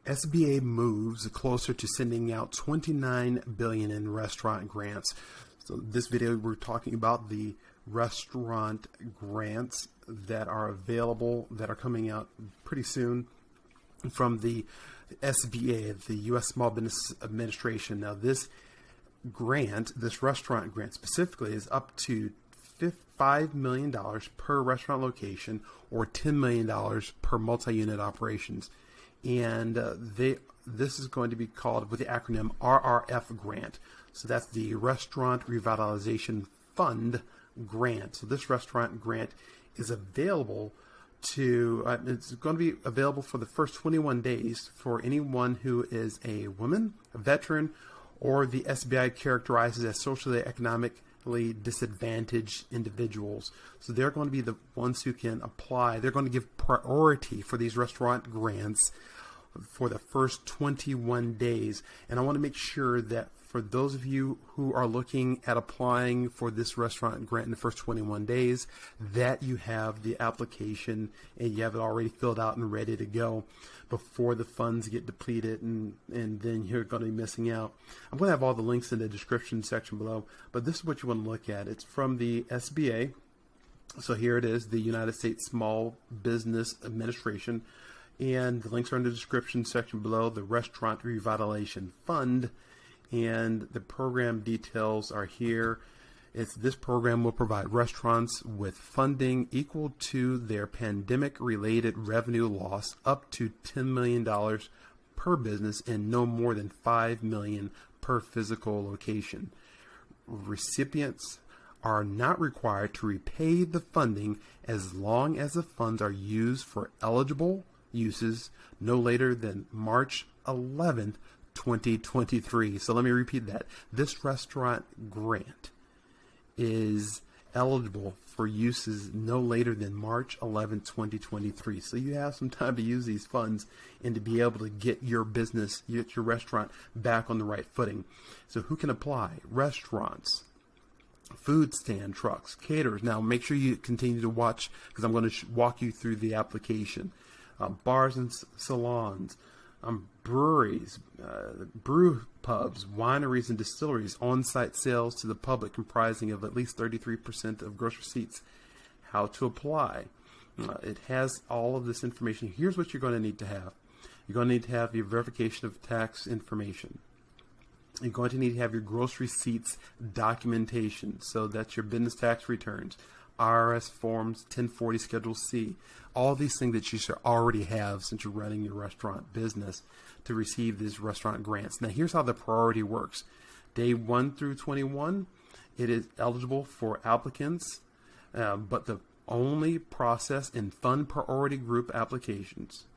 SBA moves closer to sending out $29 billion in restaurant grants. So this video, we're talking about the restaurant grants that are available, that are coming out pretty soon from the SBA, the U.S. Small Business Administration. Now this grant, this restaurant grant specifically, is up to $5 million per restaurant location or $10 million per multi-unit operations. And this is going to be called with the acronym RRF grant. So that's the Restaurant Revitalization Fund grant. So this restaurant grant is available to, it's going to be available for the first 21 days for anyone who is a woman, a veteran, or the SBI characterizes as socially economically disadvantaged individuals. So they're going to be the ones who can apply. They're going to give priority for these restaurant grants for the first 21 days. And I want to make sure that for those of you who are looking at applying for this restaurant grant in the first 21 days, that you have the application and you have it already filled out and ready to go before the funds get depleted, and then you're going to be missing out. I'm going to have all the links in the description section below, but this is what you want to look at. It's from the SBA. So here it is, the United States Small Business Administration, and the links are in the description section below. The Restaurant Revitalization Fund, and the program details are here. This program will provide restaurants with funding equal to their pandemic-related revenue loss up to $10 million per business and no more than $5 million per physical location. Recipients are not required to repay the funding as long as the funds are used for eligible uses no later than March 11th, 2023. So let me repeat that. This restaurant grant is eligible for uses no later than March 11, 2023. So you have some time to use these funds and to be able to get your business, get your restaurant back on the right footing. So who can apply? Restaurants, food stand trucks, caterers. Now make sure you continue to watch because I'm going to walk you through the application. Bars and salons, breweries, brew pubs, wineries, and distilleries, on-site sales to the public comprising of at least 33% of gross receipts. How to apply. It has all of this information. Here's what you're going to need to have. You're going to need to have your verification of tax information. You're going to need to have your gross receipts documentation. So that's your business tax returns, IRS forms, 1040 Schedule C, all these things that you should already have since you're running your restaurant business to receive these restaurant grants. Now here's how the priority works. Day 1 through 21, it is eligible for applicants, but the only process in fund priority group applications.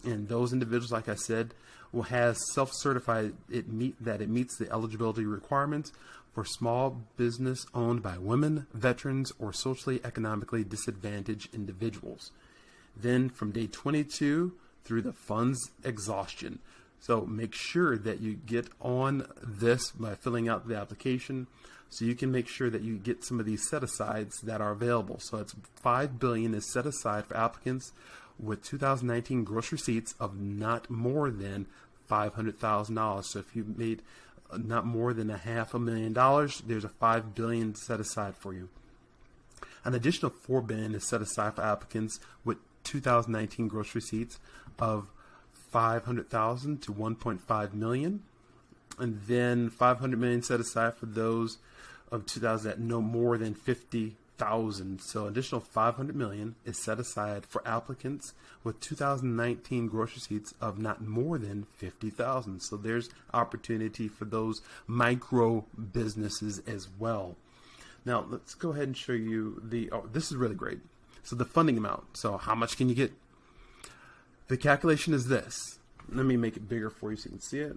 And those individuals, like I said, will have self-certified that it meets the eligibility requirements for small business owned by women, veterans, or socially economically disadvantaged individuals. Then from day 22 through the funds exhaustion. So make sure that you get on this by filling out the application so you can make sure that you get some of these set-asides that are available. So it's $5 billion is set aside for applicants with 2019 gross receipts of not more than $500,000. So if you made not more than $500,000, there's a $5 billion set aside for you. An additional $4 billion is set aside for applicants with 2019 gross receipts of $500,000 to $1.5 million, and then $500 million set aside for those of 2000 at no more than $50,000. So additional $500 million is set aside for applicants with 2019 gross receipts of not more than $50,000. So there's opportunity for those micro businesses as well. Now let's go ahead and show you this is really great. So the funding amount. So how much can you get? The calculation is this. Let me make it bigger for you so you can see it.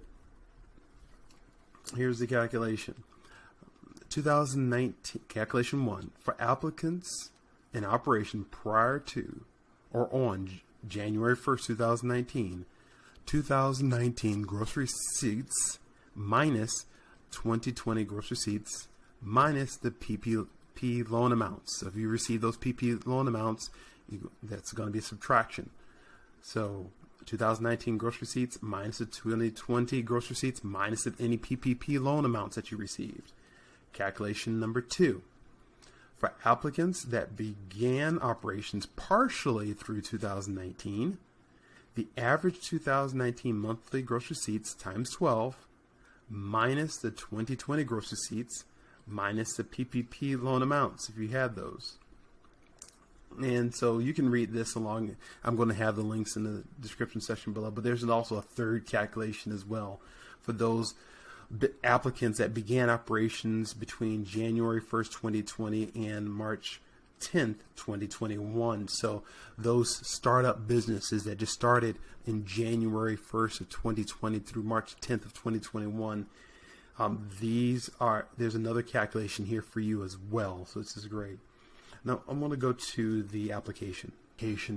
Here's the calculation. 2019, calculation 1, for applicants in operation prior to or on January 1st, 2019 gross receipts minus 2020 gross receipts minus the PPP loan amounts. So if you receive those PPP loan amounts, that's going to be a subtraction. So 2019 gross receipts minus the 2020 gross receipts minus any PPP loan amounts that you received. Calculation number 2. For applicants that began operations partially through 2019, the average 2019 monthly gross receipts times 12 minus the 2020 gross receipts minus the PPP loan amounts if you had those. And so you can read this along. I'm going to have the links in the description section below, but there's also a third calculation as well for those applicants that began operations between January 1st, 2020 and March 10th, 2021. So those startup businesses that just started in January 1st of 2020 through March 10th of 2021, there's another calculation here for you as well. So this is great. Now I'm going to go to the application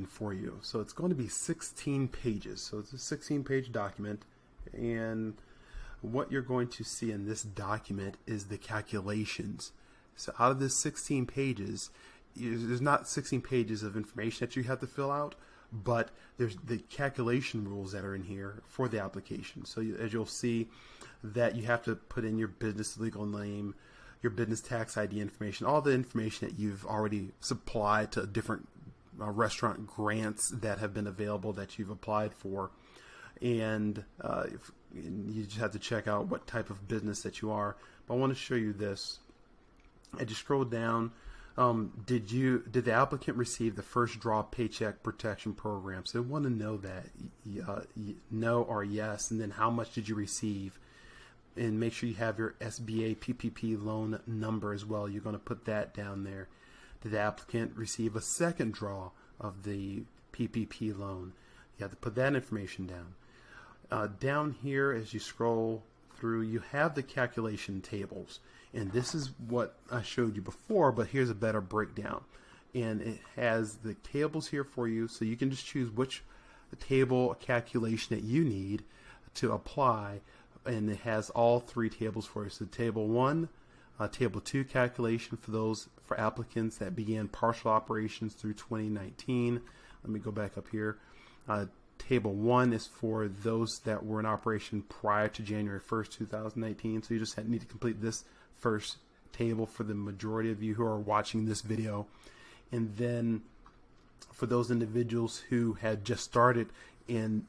for you. So it's going to be 16 pages. So it's a 16-page document, and what you're going to see in this document is the calculations. So out of this 16 pages, there's not 16 pages of information that you have to fill out, but there's the calculation rules that are in here for the application. So as you'll see, that you have to put in your business legal name, your business tax ID information, all the information that you've already supplied to different restaurant grants that have been available that you've applied for. And you just have to check out what type of business that you are. But I want to show you this. As you scroll down, did the applicant receive the first draw paycheck protection program? So they want to know that no or yes, and then how much did you receive? And make sure you have your SBA PPP loan number as well. You're going to put that down there. Did the applicant receive a second draw of the PPP loan? You have to put that information down. Down here, as you scroll through, you have the calculation tables. And this is what I showed you before, but here's a better breakdown. And it has the tables here for you, so you can just choose which table calculation that you need to apply. And it has all 3 tables for you. So table 1, table 2 calculation for applicants that began partial operations through 2019. Let me go back up here. Table 1 is for those that were in operation prior to January 1st, 2019. So you just need to complete this first table for the majority of you who are watching this video. And then for those individuals who had just started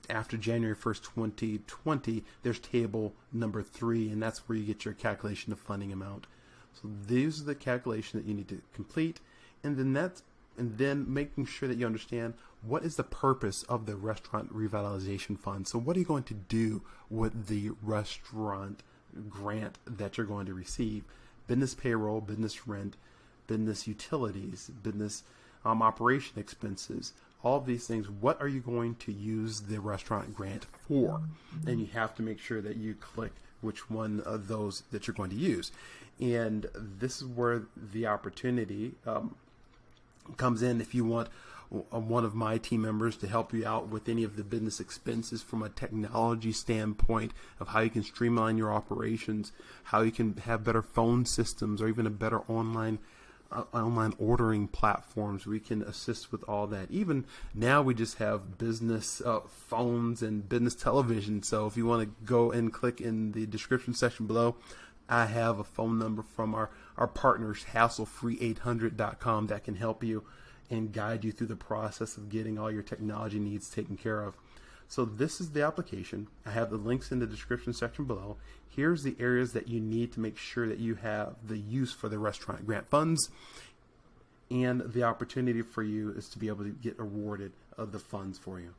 after January 1st, 2020, there's table number 3, and that's where you get your calculation of funding amount. So these are the calculation that you need to complete, and then making sure that you understand what is the purpose of the Restaurant Revitalization Fund. So what are you going to do with the restaurant grant that you're going to receive? Business payroll, business rent, business utilities, business operation expenses, all of these things. What are you going to use the restaurant grant for? And you have to make sure that you click which one of those that you're going to use. And this is where the opportunity comes in. If you want one of my team members to help you out with any of the business expenses from a technology standpoint of how you can streamline your operations, how you can have better phone systems, or even a better online ordering platforms, we can assist with all that. Even now we just have business phones and business television. So if you want to go and click in the description section below, I have a phone number from our partners, hasslefree800.com, that can help you and guide you through the process of getting all your technology needs taken care of. So this is the application. I have the links in the description section below. Here's the areas that you need to make sure that you have the use for the restaurant grant funds, and the opportunity for you is to be able to get awarded the funds for you.